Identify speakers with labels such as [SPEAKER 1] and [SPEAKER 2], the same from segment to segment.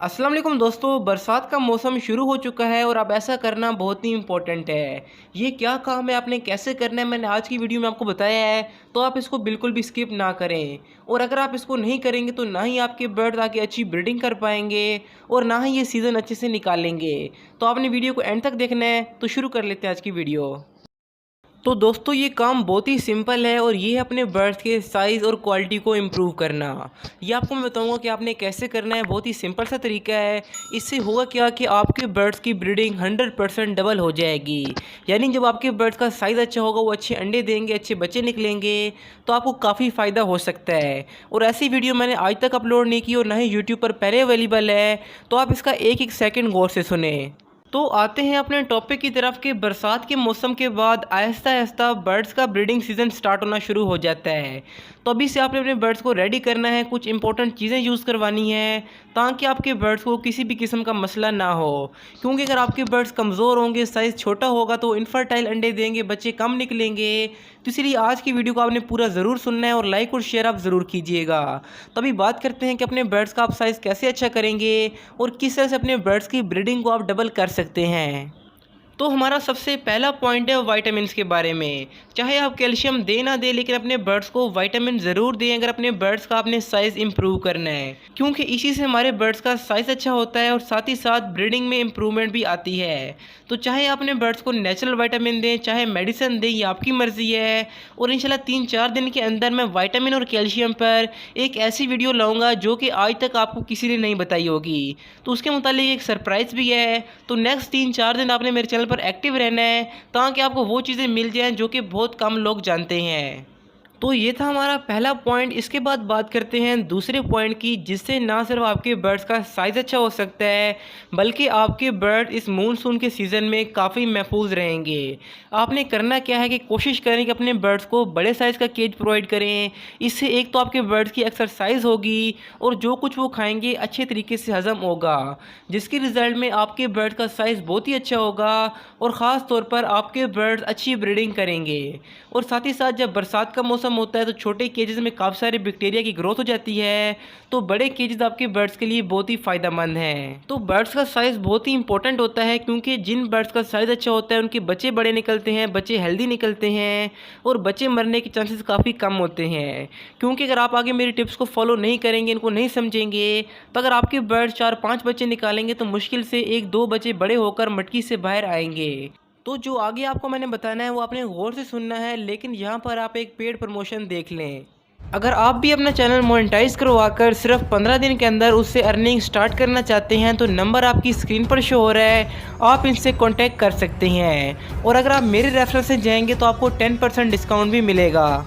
[SPEAKER 1] अस्सलाम वालेकुम दोस्तों, बरसात का मौसम शुरू हो चुका है और अब ऐसा करना बहुत ही इम्पोर्टेंट है। ये क्या काम है, आपने कैसे करना है, मैंने आज की वीडियो में आपको बताया है, तो आप इसको बिल्कुल भी स्किप ना करें। और अगर आप इसको नहीं करेंगे तो ना ही आपके बर्ड्स आगे अच्छी ब्रीडिंग कर पाएंगे और ना ही ये सीज़न अच्छे से निकालेंगे। तो आपने वीडियो को एंड तक देखना है, तो शुरू कर लेते हैं आज की वीडियो। तो दोस्तों ये काम बहुत ही सिंपल है और ये है अपने बर्ड्स के साइज़ और क्वालिटी को इम्प्रूव करना। ये आपको मैं बताऊंगा कि आपने कैसे करना है। बहुत ही सिंपल सा तरीका है। इससे होगा क्या कि आपके बर्ड्स की ब्रीडिंग 100% डबल हो जाएगी। यानी जब आपके बर्ड्स का साइज़ अच्छा होगा, वो अच्छे अंडे देंगे, अच्छे बच्चे निकलेंगे, तो आपको काफ़ी फ़ायदा हो सकता है। और ऐसी वीडियो मैंने आज तक अपलोड नहीं की और ना ही यूट्यूब पर पहले अवेलेबल है, तो आप इसका एक एक सेकेंड गौर से सुने। तो आते हैं अपने टॉपिक की तरफ कि बरसात के मौसम के बाद आहिस्ता आहिस्ता बर्ड्स का ब्रीडिंग सीज़न स्टार्ट होना शुरू हो जाता है। तो अभी से आपने अपने बर्ड्स को रेडी करना है, कुछ इंपॉर्टेंट चीज़ें यूज़ करवानी हैं ताकि आपके बर्ड्स को किसी भी किस्म का मसला ना हो। क्योंकि अगर आपके बर्ड्स कमज़ोर होंगे, साइज़ छोटा होगा, तो इनफर्टाइल अंडे देंगे, बच्चे कम निकलेंगे। तो इसलिए आज की वीडियो को आपने पूरा ज़रूर सुनना है और लाइक और शेयर आप ज़रूर कीजिएगा। तो अभी बात करते हैं कि अपने बर्ड्स का आप साइज़ कैसे अच्छा करेंगे और किस तरह से अपने बर्ड्स की ब्रीडिंग को आप डबल कर सकते हैं। तो हमारा सबसे पहला पॉइंट है विटामिन्स के बारे में। चाहे आप कैल्शियम दे ना दे, लेकिन अपने बर्ड्स को विटामिन ज़रूर दें अगर अपने बर्ड्स का आपने साइज़ इंप्रूव करना है। क्योंकि इसी से हमारे बर्ड्स का साइज़ अच्छा होता है और साथ ही साथ ब्रीडिंग में इम्प्रूवमेंट भी आती है। तो चाहे आप अपने बर्ड्स को नेचुरल विटामिन दें, चाहे मेडिसिन दें, ये आपकी मर्ज़ी है। और इंशाल्लाह 3-4 दिन के अंदर मैं विटामिन और कैल्शियम पर एक ऐसी वीडियो लाऊंगा जो कि आज तक आपको किसी ने नहीं बताई होगी। तो उसके मुतालिक एक सरप्राइज़ भी है। तो नेक्स्ट 3-4 दिन आपने मेरे चैनल पर एक्टिव रहना है ताकि आपको वो चीज़ें मिल जाएं जो कि बहुत कम लोग जानते हैं। तो ये था हमारा पहला पॉइंट। इसके बाद बात करते हैं दूसरे पॉइंट की, जिससे ना सिर्फ आपके बर्ड्स का साइज़ अच्छा हो सकता है, बल्कि आपके बर्ड इस मानसून के सीज़न में काफ़ी महफूज रहेंगे। आपने करना क्या है कि कोशिश करें कि अपने बर्ड्स को बड़े साइज़ का केज प्रोवाइड करें। इससे एक तो आपके बर्ड्स की एक्सरसाइज होगी और जो कुछ वो खाएंगे अच्छे तरीके से हज़म होगा, जिसके रिज़ल्ट में आपके बर्ड का साइज़ बहुत ही अच्छा होगा और ख़ास तौर पर आपके बर्ड्स अच्छी ब्रीडिंग करेंगे। और साथ ही साथ जब बरसात का मौसम होता है तो छोटे केजेस में काफ़ी सारे बैक्टीरिया की ग्रोथ हो जाती है, तो बड़े केजेस आपके बर्ड्स के लिए बहुत ही फ़ायदेमंद हैं। तो बर्ड्स का साइज़ बहुत ही इंपॉर्टेंट होता है, क्योंकि जिन बर्ड्स का साइज़ अच्छा होता है उनके बच्चे बड़े निकलते हैं, बच्चे हेल्दी निकलते हैं और बच्चे मरने के चांसेस काफ़ी कम होते हैं। क्योंकि अगर आप आगे मेरी टिप्स को फॉलो नहीं करेंगे, इनको नहीं समझेंगे, तो अगर आपके बर्ड्स 4-5 बच्चे निकालेंगे तो मुश्किल से 1-2 बच्चे बड़े होकर मटकी से बाहर आएंगे। तो जो आगे आपको मैंने बताना है वो आपने गौर से सुनना है, लेकिन यहाँ पर आप एक पेड प्रमोशन देख लें। अगर आप भी अपना चैनल मोनेटाइज करवाकर सिर्फ 15 दिन के अंदर उससे अर्निंग स्टार्ट करना चाहते हैं, तो नंबर आपकी स्क्रीन पर शो हो रहा है, आप इनसे कांटेक्ट कर सकते हैं। और अगर आप मेरे रेफरेंस से जाएंगे तो आपको 10% डिस्काउंट भी मिलेगा।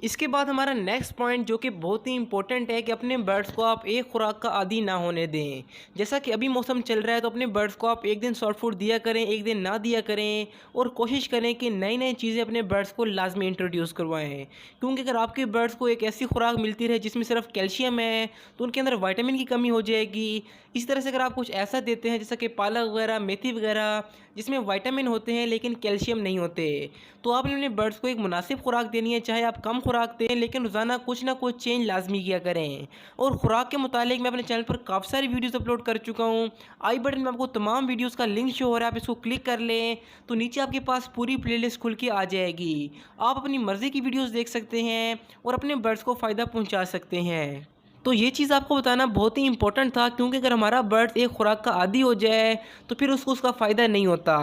[SPEAKER 1] इसके बाद हमारा नेक्स्ट पॉइंट जो कि बहुत ही इंपॉर्टेंट है कि अपने बर्ड्स को आप एक खुराक का आदी ना होने दें। जैसा कि अभी मौसम चल रहा है, तो अपने बर्ड्स को आप एक दिन सॉफ्ट फूड दिया करें, एक दिन ना दिया करें। और कोशिश करें कि नई नई चीज़ें अपने बर्ड्स को लाजमी इंट्रोड्यूस करवाएं। क्योंकि अगर आपके बर्ड्स को एक ऐसी खुराक मिलती रहे जिसमें सिर्फ कैल्शियम है, तो उनके अंदर विटामिन की कमी हो जाएगी। इस तरह से अगर आप कुछ ऐसा देते हैं जैसा कि पालक वगैरह, मेथी वगैरह, जिसमें विटामिन होते हैं लेकिन कैल्शियम नहीं होते, तो आपने अपने बर्ड्स को एक मुनासिब खुराक देनी है। चाहे आप कम खुराक दें, लेकिन रोज़ाना कुछ ना कुछ चेंज लाजमी किया करें। और खुराक के मुतालिक मैं अपने चैनल पर काफ़ी सारी वीडियोस अपलोड कर चुका हूँ। आई बटन में आपको तमाम वीडियोस का लिंक शो हो रहा है, आप इसको क्लिक कर लें तो नीचे आपके पास पूरी प्लेलिस्ट खुल के आ जाएगी। आप अपनी मर्ज़ी की वीडियोज़ देख सकते हैं और अपने बर्ड्स को फ़ायदा पहुँचा सकते हैं। तो ये चीज़ आपको बताना बहुत ही इंपॉर्टेंट था, क्योंकि अगर हमारा बर्ड्स एक खुराक का आदी हो जाए तो फिर उसको उसका फ़ायदा नहीं होता।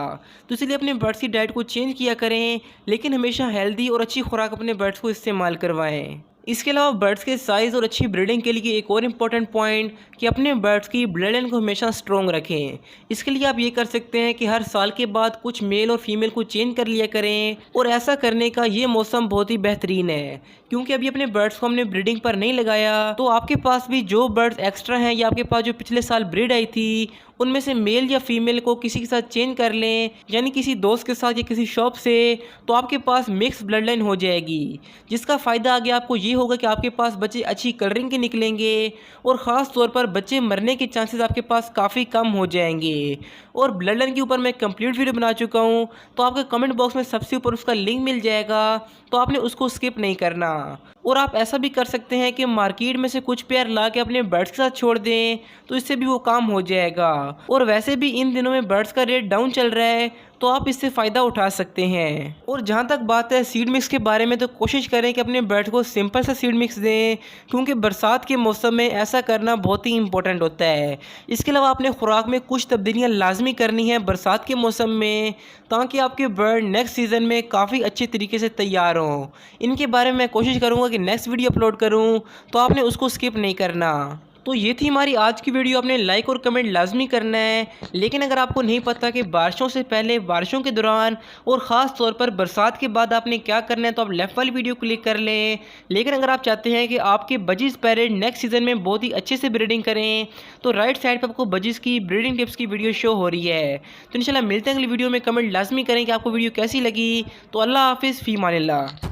[SPEAKER 1] तो इसलिए अपने बर्ड्स की डाइट को चेंज किया करें, लेकिन हमेशा हेल्दी और अच्छी खुराक अपने बर्ड्स को इस्तेमाल करवाएं। इसके अलावा बर्ड्स के साइज़ और अच्छी ब्रीडिंग के लिए एक और इम्पॉर्टेंट पॉइंट कि अपने बर्ड्स की ब्लड लाइन को हमेशा स्ट्रॉन्ग रखें। इसके लिए आप ये कर सकते हैं कि हर साल के बाद कुछ मेल और फीमेल को चेंज कर लिया करें। और ऐसा करने का ये मौसम बहुत ही बेहतरीन है, क्योंकि अभी अपने बर्ड्स को हमने ब्रीडिंग पर नहीं लगाया, तो आपके पास भी जो बर्ड्स एक्स्ट्रा हैं या आपके पास जो पिछले साल ब्रीड आई थी, उनमें से मेल या फीमेल को किसी के साथ चेंज कर लें, यानी किसी दोस्त के साथ या किसी शॉप से, तो आपके पास मिक्स ब्लड लाइन हो जाएगी। जिसका फ़ायदा आगे आपको ये होगा कि आपके पास बच्चे अच्छी कलरिंग के निकलेंगे और ख़ास तौर पर बच्चे मरने के चांसेस आपके पास काफ़ी कम हो जाएंगे। और ब्लड लाइन के ऊपर मैं कंप्लीट वीडियो बना चुका हूँ, तो आपके कमेंट बॉक्स में सबसे ऊपर उसका लिंक मिल जाएगा, तो आपने उसको स्किप नहीं करना। और आप ऐसा भी कर सकते हैं कि मार्केट में से कुछ पेयर ला के अपने बर्ड्स के साथ छोड़ दें, तो इससे भी वो काम हो जाएगा। और वैसे भी इन दिनों में बर्ड्स का रेट डाउन चल रहा है, तो आप इससे फ़ायदा उठा सकते हैं। और जहाँ तक बात है सीड मिक्स के बारे में, तो कोशिश करें कि अपने बर्ड को सिंपल सा सीड मिक्स दें, क्योंकि बरसात के मौसम में ऐसा करना बहुत ही इंपॉर्टेंट होता है। इसके अलावा अपने खुराक में कुछ तब्दीलियाँ लाजमी करनी है बरसात के मौसम में, ताकि आपके बर्ड नेक्स्ट सीज़न में काफ़ी अच्छे तरीके से तैयार हों। इनके बारे में मैं कोशिश करूँगा कि नेक्स्ट वीडियो अपलोड करूँ, तो आपने उसको स्किप नहीं करना। तो ये थी हमारी आज की वीडियो। आपने लाइक और कमेंट लाजमी करना है। लेकिन अगर आपको नहीं पता कि बारिशों से पहले, बारिशों के दौरान और ख़ास तौर पर बरसात के बाद आपने क्या करना है, तो आप लेफ़्ट वाली वीडियो क्लिक कर लें। लेकिन अगर आप चाहते हैं कि आपके बजीज़ पैरेट नेक्स्ट सीज़न में बहुत ही अच्छे से ब्रीडिंग करें, तो राइट साइड पर आपको बजीज़ की ब्रीडिंग टिप्स की वीडियो शो हो रही है। तो इंशाल्लाह मिलते हैं अगली वीडियो में। कमेंट लाजमी करें कि आपको वीडियो कैसी लगी। तो अल्लाह हाफिज़, फ़ी अमानिल्लाह।